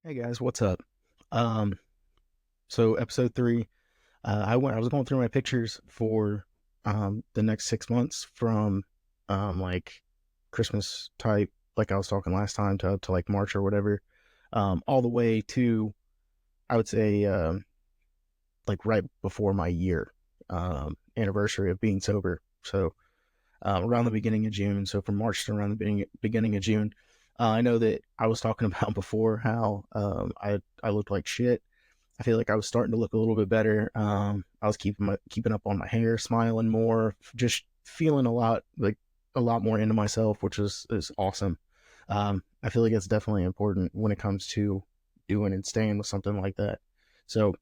Hey guys, what's up? Um, so episode three, I was going through my pictures for the next 6 months from like Christmas type, like I was talking last time, to like March or whatever, all the way to I would say like right before my year anniversary of being sober. So around the beginning of June. So from March to around the beginning of June. I know that I was talking about before how I looked like shit. I feel like I was starting to look a little bit better. I was keeping up on my hair, smiling more, just feeling a lot more into myself, which is awesome. I feel like it's definitely important when it comes to doing and staying with something like that. So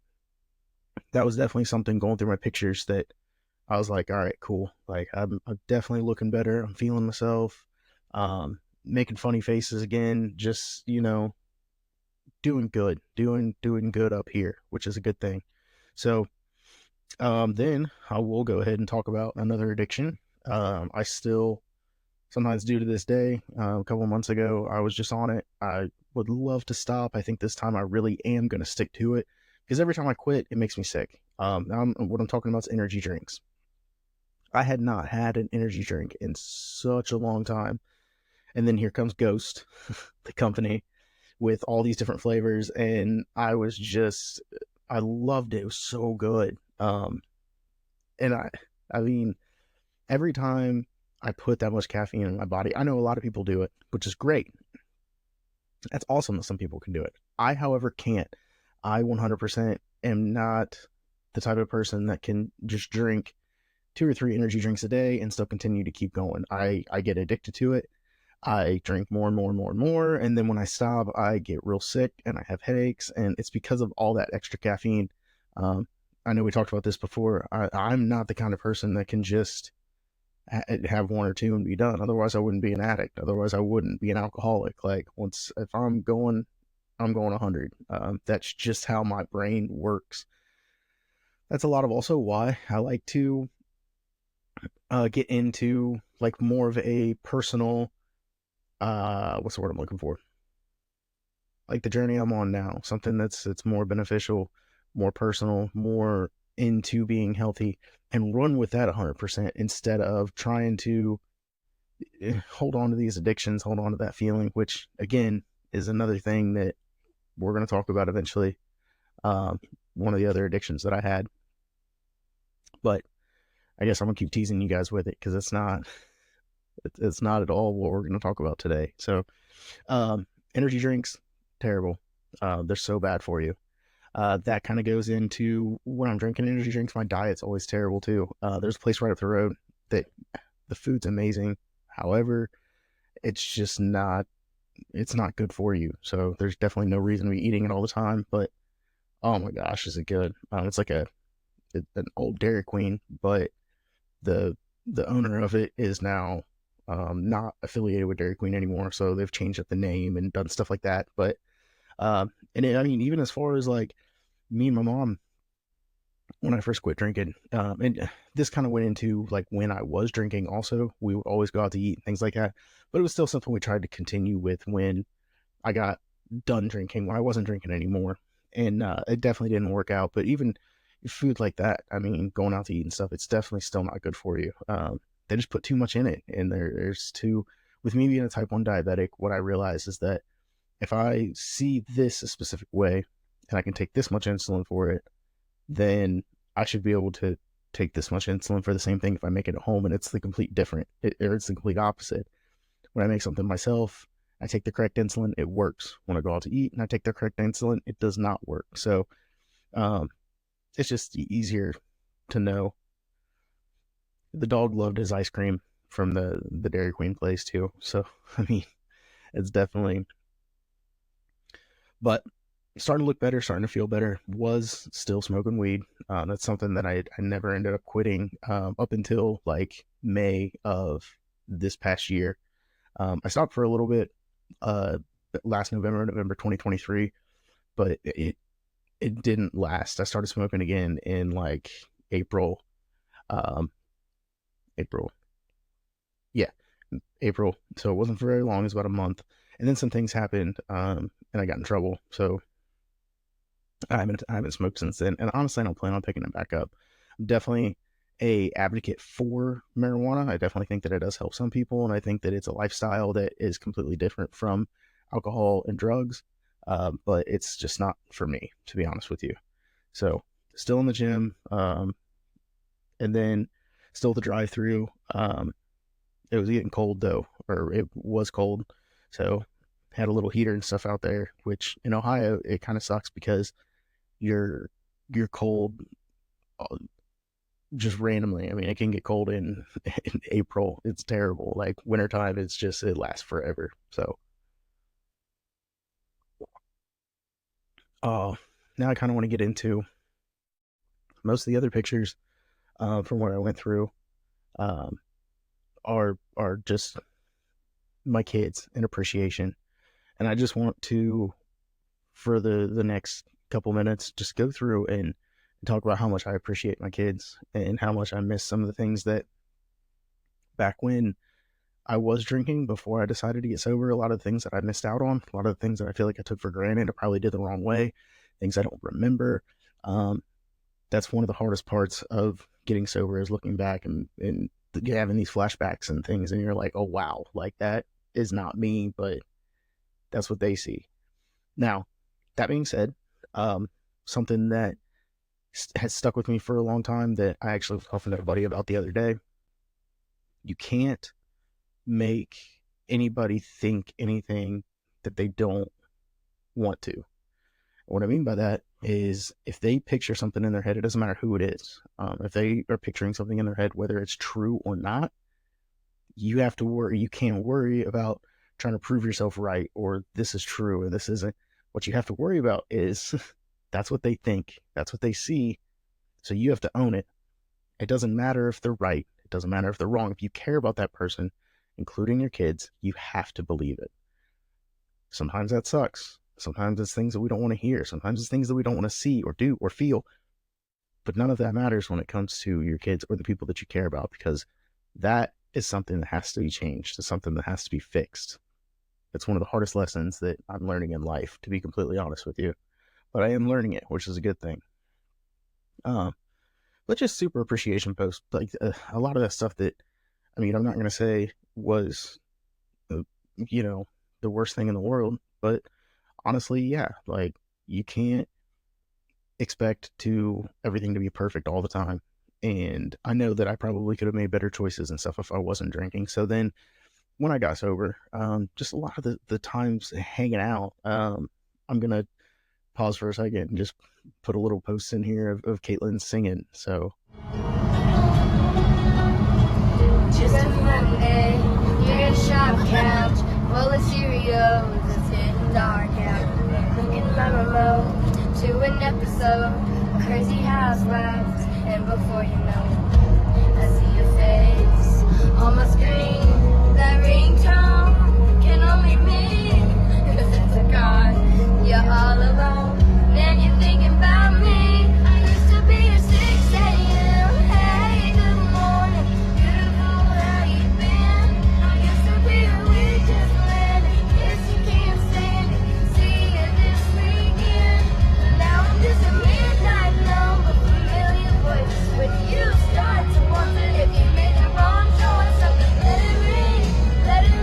that was definitely something going through my pictures that I was like, all right, cool. Like I'm definitely looking better. I'm feeling myself. Making funny faces again. Just doing good, doing good up here, which is a good thing. So then I will go ahead and talk about another addiction. I still sometimes do to this day. A couple of months ago, I was just on it. I would love to stop. I think this time I really am going to stick to it because every time I quit, it makes me sick. What I'm talking about is energy drinks. I had not had an energy drink in such a long time. And then here comes Ghost, the company, with all these different flavors. And I loved it. It was so good. And I mean, every time I put that much caffeine in my body, I know a lot of people do it, which is great. That's awesome that some people can do it. I, however, can't. I 100% am not the type of person that can just drink two or three energy drinks a day and still continue to keep going. I get addicted to it. I drink more and more and more and more. And then when I stop, I get real sick and I have headaches. And it's because of all that extra caffeine. Um, I know we talked about this before. I'm not the kind of person that can just have one or two and be done. Otherwise, I wouldn't be an addict. Otherwise, I wouldn't be an alcoholic. Like if I'm going 100. That's just how my brain works. That's a lot of also why I like to get into like more of a personal what's the word I'm looking for? Like the journey I'm on now, something that's more beneficial, more personal, more into being healthy, and run with that 100% instead of trying to hold on to these addictions, hold on to that feeling, which again is another thing that we're going to talk about eventually. Um, One of the other addictions that I had, but I guess I'm gonna keep teasing you guys with it because it's not at all what we're going to talk about today. So, energy drinks, terrible. They're so bad for you. That kind of goes into when I'm drinking energy drinks. My diet's always terrible too. There's a place right up the road that the food's amazing. However, it's just not it's not good for you. So there's definitely no reason to be eating it all the time. But oh my gosh, is it good? It's like an old Dairy Queen, but the the owner of it is now not affiliated with Dairy Queen anymore. So they've changed up the name and done stuff like that. But I mean, even as far as like me and my mom when I first quit drinking, and this kind of went into like when I was drinking. Also, we would always go out to eat and things like that. But it was still something we tried to continue with when I got done drinking, when I wasn't drinking anymore, and it definitely didn't work out. But even food like that, I mean, going out to eat and stuff, it's definitely still not good for you. They just put too much in it, and there's too. With me being a type 1 diabetic, what I realize is that if I see this a specific way and I can take this much insulin for it, then I should be able to take this much insulin for the same thing if I make it at home. And it's the complete different, or it's the complete opposite. When I make something myself, I take the correct insulin, it works. When I go out to eat and I take the correct insulin, it does not work. So um, it's just easier to know. The dog loved his ice cream from the Dairy Queen place too. So I mean, it's definitely, but starting to look better, starting to feel better. Was still smoking weed. That's something that I never ended up quitting up until like May of this past year. I stopped for a little bit uh, last November 2023, but it didn't last. I started smoking again in like April. Um, April, yeah, April. So it wasn't for very long. It was about a month, And then some things happened, and I got in trouble. So I haven't smoked since then. And honestly, I don't plan on picking it back up. I'm definitely a advocate for marijuana. I definitely think that it does help some people, and I think that it's a lifestyle that is completely different from alcohol and drugs. But it's just not for me, to be honest with you. So still in the gym, and then still the drive-through. It was getting cold though, or it was cold, so had a little heater and stuff out there. Which in Ohio, it kind of sucks because you're cold just randomly. I mean, it can get cold in April. It's terrible. Like wintertime, it lasts forever. So, now I kind of want to get into most of the other pictures from what I went through. Um, are just my kids and appreciation, and I just want to, for the next couple minutes, just go through and talk about how much I appreciate my kids and how much I miss some of the things that back when I was drinking, before I decided to get sober, a lot of the things that I missed out on, a lot of the things that I feel like I took for granted, I probably did the wrong way, things I don't remember. Um, that's one of the hardest parts of getting sober, is looking back and having these flashbacks and things, and you're like, oh wow, like that is not me, but that's what they see. Now, that being said, something that has stuck with me for a long time that I actually was talking to a buddy about the other day: you can't make anybody think anything that they don't want to. What I mean by that is, if they picture something in their head, it doesn't matter who it is. If they are picturing something in their head, whether it's true or not, you have to worry. You can't worry about trying to prove yourself right, or this is true and this isn't. What you have to worry about is that's what they think, that's what they see. So you have to own it. It doesn't matter if they're right. It doesn't matter if they're wrong. If you care about that person, including your kids, you have to believe it. Sometimes that sucks. Sometimes it's things that we don't want to hear. Sometimes it's things that we don't want to see or do or feel. But none of that matters when it comes to your kids or the people that you care about, because that is something that has to be changed. It's something that has to be fixed. It's one of the hardest lessons that I'm learning in life, to be completely honest with you. But I am learning it, which is a good thing. But just super appreciation posts. Like a lot of that stuff that, I mean, I'm not going to say was, the worst thing in the world, but honestly, yeah, like you can't expect everything to be perfect all the time. And I know that I probably could have made better choices and stuff if I wasn't drinking. So then when I got sober, just a lot of the times hanging out, I'm going to pause for a second and just put a little post in here of Caitlin singing. So. Just a Monday, you're in a shop couch, full of Cheerios, it's getting dark out. Looking at my remote to an episode of Crazy Housewives, and before you know it, I see your face on my screen. That ringtone can only mean it's a God. You're all alone, and you're thinking about me. I used to be a 6 a.m. Hey, good morning, beautiful, how you been? I used to be a week just landed. Guess you can't stand it. See you this weekend. Now I'm just a midnight number, familiar voice. When you start to wonder if you made the wrong choice, something let it ring, let it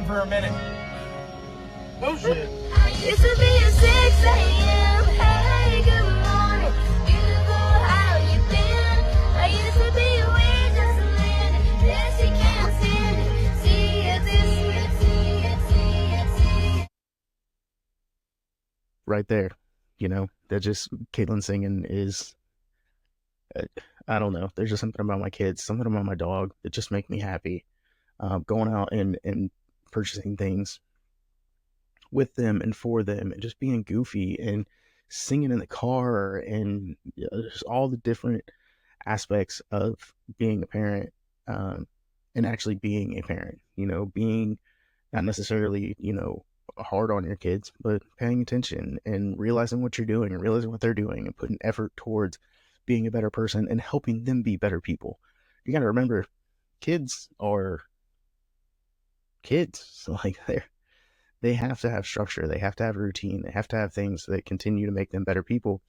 for a minute. Oh shit. I used to be at 6 a.m. Hey, good morning. Beautiful, how you been? I used to be weird, just a minute. Yes, you can't stand it. See it, see it, see it, see it, see it. Right there, that just Caitlin singing is, I don't know. There's just something about my kids, something about my dog that just make me happy. Going out and purchasing things with them and for them, and just being goofy and singing in the car, and just all the different aspects of being a parent, and actually being a parent. Being not necessarily hard on your kids, but paying attention and realizing what you're doing and realizing what they're doing and putting effort towards being a better person and helping them be better people. You got to remember, kids are kids. So they have to have structure, they have to have routine, they have to have things that continue to make them better people.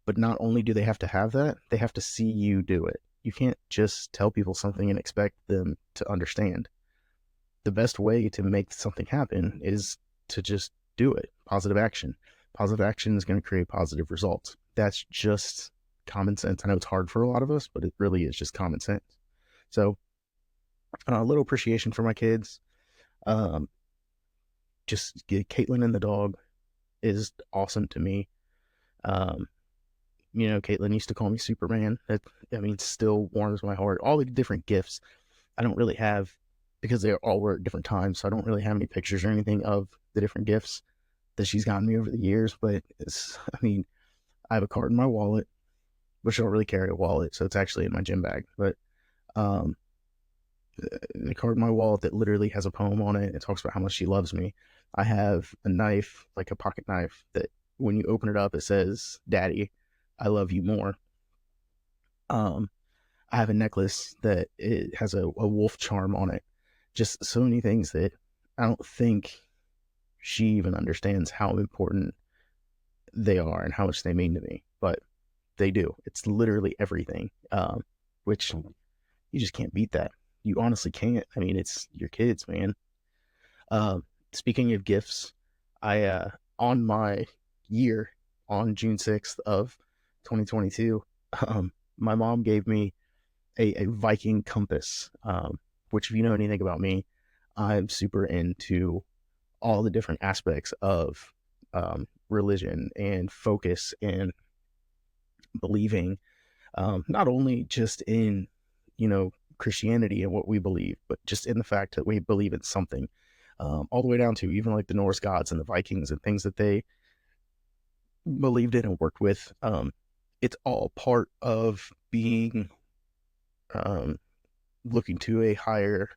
But not only do they have to have that, they have to see you do it. You can't just tell people something and expect them to understand. The best way to make something happen is to just do it. Positive action. Positive action is going to create positive results. That's just common sense. I know it's hard for a lot of us, but it really is just common sense. So a little appreciation for my kids. Just Caitlin and the dog is awesome to me. Caitlin used to call me Superman. That, still warms my heart. All the different gifts I don't really have, because they all were at different times, so I don't really have any pictures or anything of the different gifts that she's gotten me over the years. But I have a card in my wallet, which I don't really carry a wallet, so it's actually in my gym bag. But the card in my wallet that literally has a poem on it. It talks about how much she loves me. I have a knife, like a pocket knife, that when you open it up, it says, "Daddy, I love you more." I have a necklace that it has a wolf charm on it. Just so many things that I don't think she even understands how important they are and how much they mean to me, but they do. It's literally everything, which you just can't beat that. You honestly can't. It's your kids, man. Speaking of gifts, I on my year, on June 6th of 2022, my mom gave me a Viking compass, which, if you know anything about me, I'm super into all the different aspects of religion and focus and believing, not only just in, Christianity and what we believe, but just in the fact that we believe in something, all the way down to even like the Norse gods and the Vikings and things that they believed in and worked with. It's all part of being looking to a higher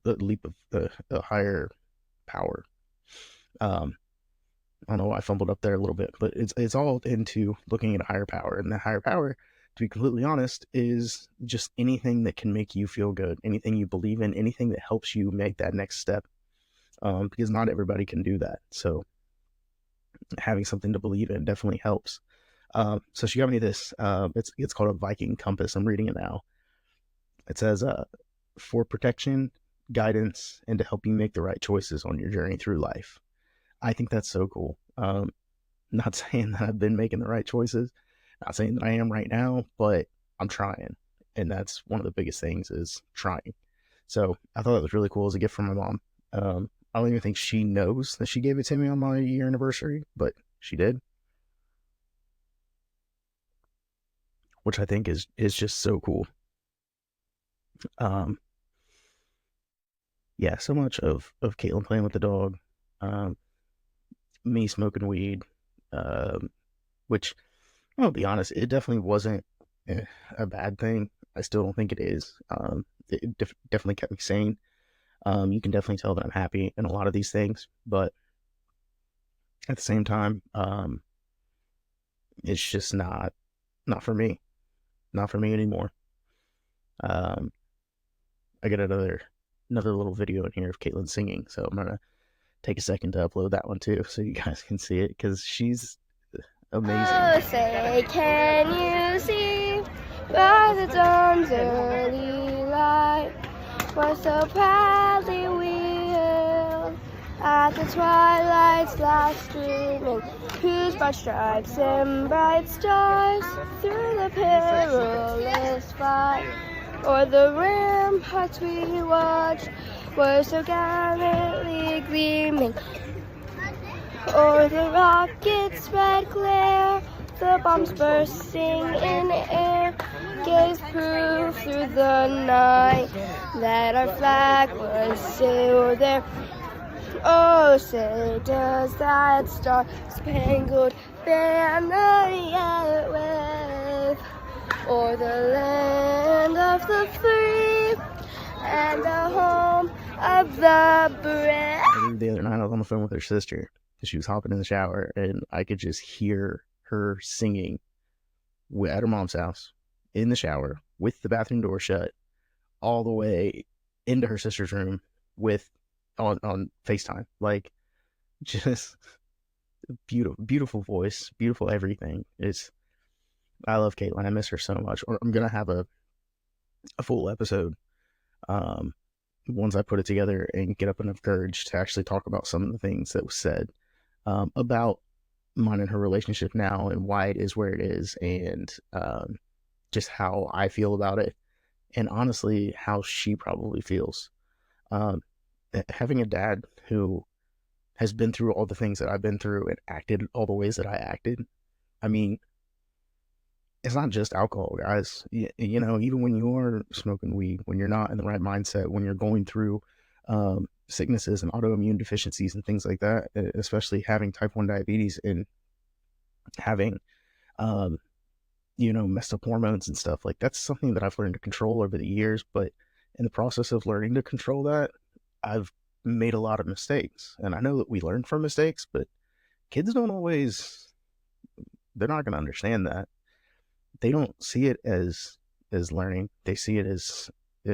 leap of a higher power. I don't know why I fumbled up there a little bit, but it's all into looking at a higher power, and the higher power, to be completely honest, is just anything that can make you feel good, anything you believe in, anything that helps you make that next step, because not everybody can do that. So having something to believe in definitely helps. So she got me this. It's called a Viking compass. I'm reading it now. It says, for protection, guidance, and to help you make the right choices on your journey through life. I think that's so cool. Not saying that I've been making the right choices, not saying that I am right now, but I'm trying. And that's one of the biggest things, is trying. So I thought it was really cool as a gift from my mom. I don't even think she knows that she gave it to me on my year anniversary, but she did. Which I think is just so cool. Yeah, so much of Caitlin playing with the dog, me smoking weed, which, I'll be honest, it definitely wasn't a bad thing. I still don't think it is. It definitely kept me sane. You can definitely tell that I'm happy in a lot of these things, but at the same time, it's just not for me. Not for me anymore. I got another little video in here of Caitlin singing, so I'm gonna take a second to upload that one too, so you guys can see it, because she's amazing. Oh, say, can you see by the dawn's early light was so proudly we hailed at the twilight's last streaming, whose broad stripes and bright stars through the perilous fight o'er the ramparts we watched were so gallantly gleaming. O'er the rockets' red glare, the bombs bursting in air gave proof through the night that our flag was still there. Oh, say does that star-spangled banner yet wave o'er the land of the free and the home of the brave. The other night I was on the phone with her sister. She was hopping in the shower, and I could just hear her singing at her mom's house in the shower with the bathroom door shut all the way into her sister's room with on FaceTime. Like, just beautiful voice, beautiful everything. I love Caitlin. I miss her so much. I'm gonna have a full episode once I put it together and get up enough courage to actually talk about some of the things that was said about mine and her relationship now, and why it is where it is, and just how I feel about it, and honestly how she probably feels. Having a dad who has been through all the things that I've been through and acted all the ways that I acted, I mean, it's not just alcohol, guys. You know, even when you're smoking weed, when you're not in the right mindset, when you're going through sicknesses and autoimmune deficiencies and things like that, especially having type 1 diabetes and having, messed up hormones and stuff, like, that's something that I've learned to control over the years. But in the process of learning to control that, I've made a lot of mistakes. And I know that we learn from mistakes, but kids don't always, they're not going to understand that. They don't see it as learning. They see it as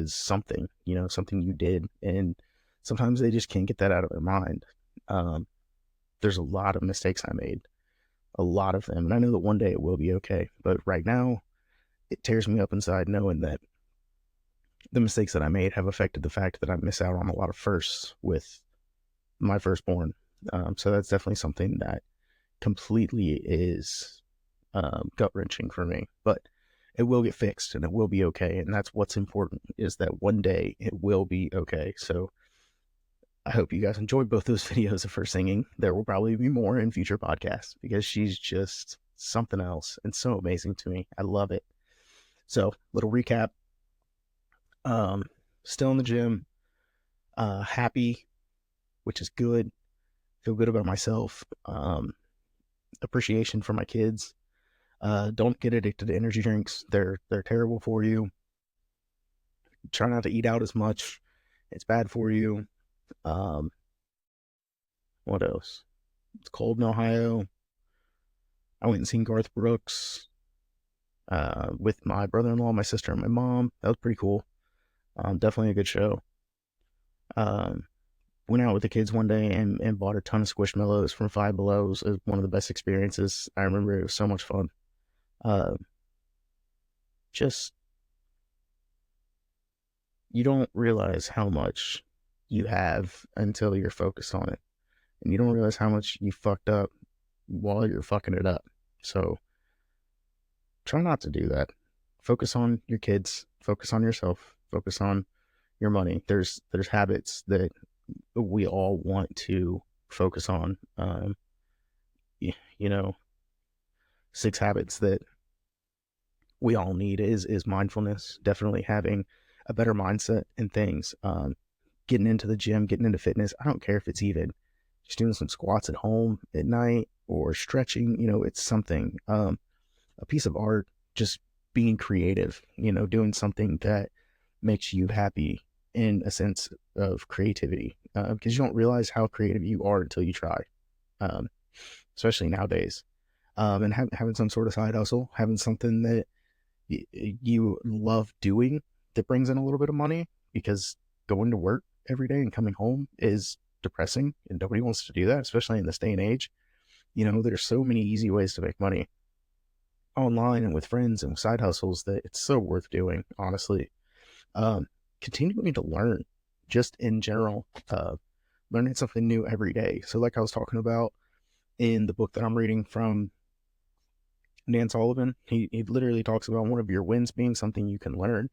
something, something you did. And sometimes they just can't get that out of their mind. There's a lot of mistakes I made, a lot of them. And I know that one day it will be okay. But right now, it tears me up inside knowing that the mistakes that I made have affected the fact that I miss out on a lot of firsts with my firstborn. So that's definitely something that completely is gut-wrenching for me. But it will get fixed and it will be okay. And that's what's important, is that one day it will be okay. So I hope you guys enjoyed both those videos of her singing. There will probably be more in future podcasts, because she's just something else and so amazing to me. I love it. So, little recap. Still in the gym, happy, which is good. Feel good about myself. Appreciation for my kids. Don't get addicted to energy drinks. They're terrible for you. Try not to eat out as much. It's bad for you. What else? It's cold in Ohio. I went and seen Garth Brooks with my brother-in-law, my sister, and my mom. That was pretty cool. Definitely a good show. Went out with the kids one day and bought a ton of Squishmallows from Five Below. It was one of the best experiences. I remember it was so much fun. Just, you don't realize how much you have until you're focused on it. And you don't realize how much you fucked up while you're fucking it up. So try not to do that. Focus on your kids. Focus on yourself. Focus on your money. There's habits that we all want to focus on. 6 habits that we all need is mindfulness. Definitely having a better mindset in things. Getting into the gym, getting into fitness. I don't care if it's even just doing some squats at home at night or stretching. It's something. A piece of art. Just being creative. Doing something that makes you happy in a sense of creativity, because you don't realize how creative you are until you try, especially nowadays. And having some sort of side hustle, having something that you love doing that brings in a little bit of money, because going to work every day and coming home is depressing, and nobody wants to do that, especially in this day and age. There's so many easy ways to make money online and with friends and with side hustles that it's so worth doing, honestly. continuing to learn just in general, learning something new every day. So like I was talking about in the book that I'm reading from Dan Sullivan, he literally talks about one of your wins being something you can learn.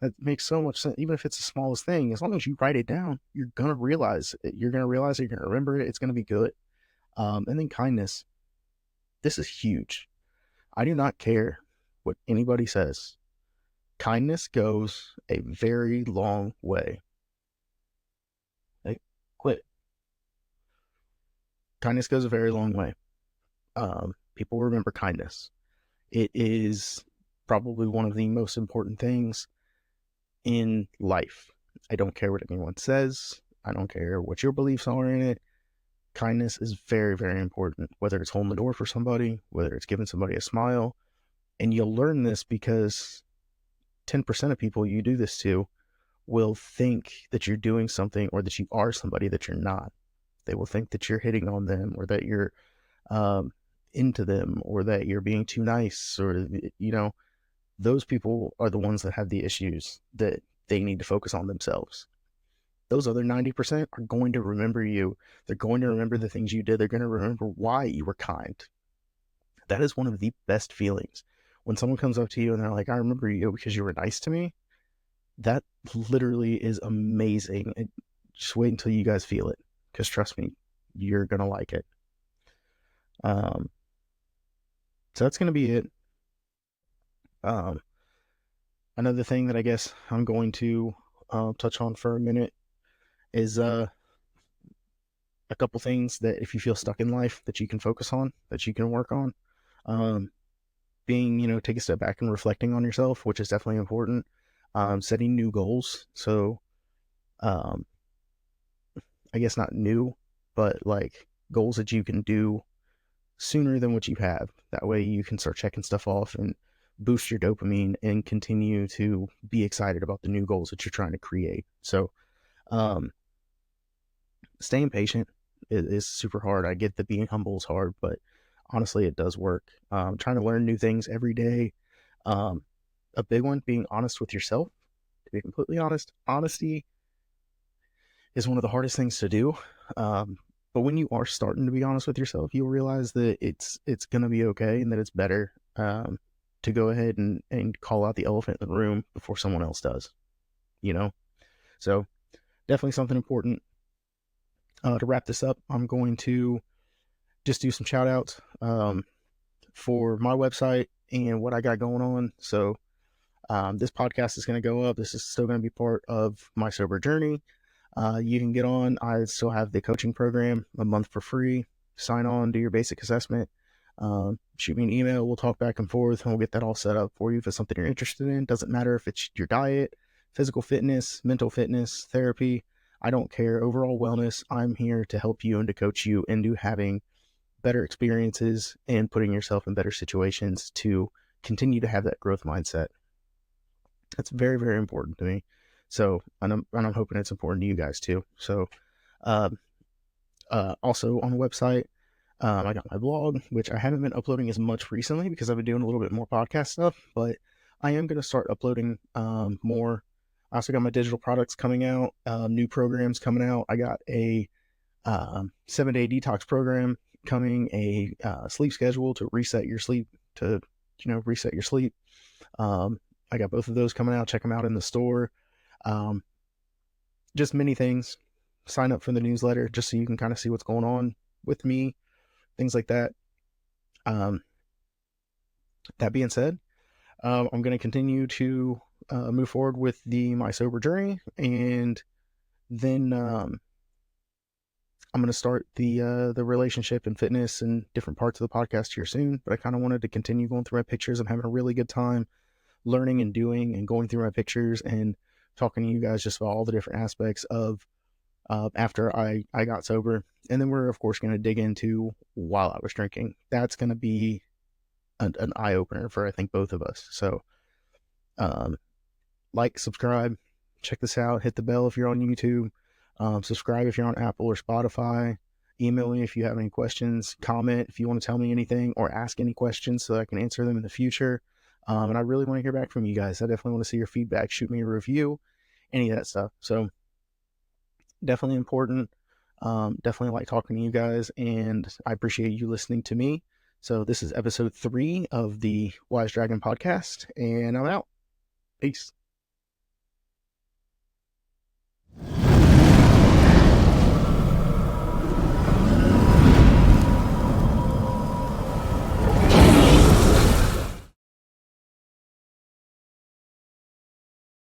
That makes so much sense. Even if it's the smallest thing, as long as you write it down, you're going to realize it. You're going to realize it. You're going to remember it. It's going to be good. And then kindness. This is huge. I do not care what anybody says. Kindness goes a very long way. Hey, quit. Kindness goes a very long way. People remember kindness. It is probably one of the most important things in life. I don't care what anyone says. I don't care what your beliefs are in it. Kindness is very, very important, whether it's holding the door for somebody, whether it's giving somebody a smile. And you'll learn this because 10% of people you do this to will think that you're doing something or that you are somebody that you're not. They will think that you're hitting on them or that you're into them or that you're being too nice, or, you know, those people are the ones that have the issues that they need to focus on themselves. Those other 90% are going to remember you. They're going to remember the things you did. They're going to remember why you were kind. That is one of the best feelings. When someone comes up to you and they're like, I remember you because you were nice to me, that literally is amazing. Just wait until you guys feel it, because trust me, you're going to like it. So that's going to be it. Another thing that I guess I'm going to touch on for a minute is a couple things that if you feel stuck in life that you can focus on, that you can work on. Being, take a step back and reflecting on yourself, which is definitely important. Setting new goals. So, I guess not new, but like goals that you can do sooner than what you have. That way you can start checking stuff off and boost your dopamine and continue to be excited about the new goals that you're trying to create. So, staying patient is super hard. I get that being humble is hard, but honestly, it does work. Trying to learn new things every day. A big one, being honest with yourself. To be completely honest, honesty is one of the hardest things to do. But when you are starting to be honest with yourself, you'll realize that it's going to be okay, and that it's better to go ahead and call out the elephant in the room before someone else does, So definitely something important. To wrap this up, I'm going to just do some shout outs for my website and what I got going on. So this podcast is going to go up. This is still going to be part of my sober journey. You can get on. I still have the coaching program, a month for free. Sign on, do your basic assessment. Shoot me an email. We'll talk back and forth, and we'll get that all set up for you if it's something you're interested in. Doesn't matter if it's your diet, physical fitness, mental fitness, therapy. I don't care. Overall wellness. I'm here to help you and to coach you into having better experiences and putting yourself in better situations to continue to have that growth mindset. That's very, very important to me. So, and I'm hoping it's important to you guys too. So, also on the website, I got my blog, which I haven't been uploading as much recently because I've been doing a little bit more podcast stuff, but I am going to start uploading more. I also got my digital products coming out, new programs coming out. I got a 7-day detox program coming, a sleep schedule to reset your sleep, reset your sleep. I got both of those coming out. Check them out in the store. Just many things. Sign up for the newsletter just so you can kind of see what's going on with me, things like that. That being said, I'm going to continue to move forward with my sober journey, and then I'm going to start the relationship and fitness and different parts of the podcast here soon. But I kind of wanted to continue going through my pictures. I'm having a really good time learning and doing and going through my pictures and talking to you guys just about all the different aspects of after I got sober. And then we're, of course, going to dig into while I was drinking. That's going to be an eye-opener for, I think, both of us. So like, subscribe, check this out, hit the bell if you're on YouTube, subscribe if you're on Apple or Spotify, email me if you have any questions, comment if you want to tell me anything or ask any questions so that I can answer them in the future. And I really want to hear back from you guys. I definitely want to see your feedback. Shoot me a review any of that stuff. So definitely important. Definitely like talking to you guys, and I appreciate you listening to me. So this is episode 3 of the Wise Dragon podcast, and I'm out. Peace.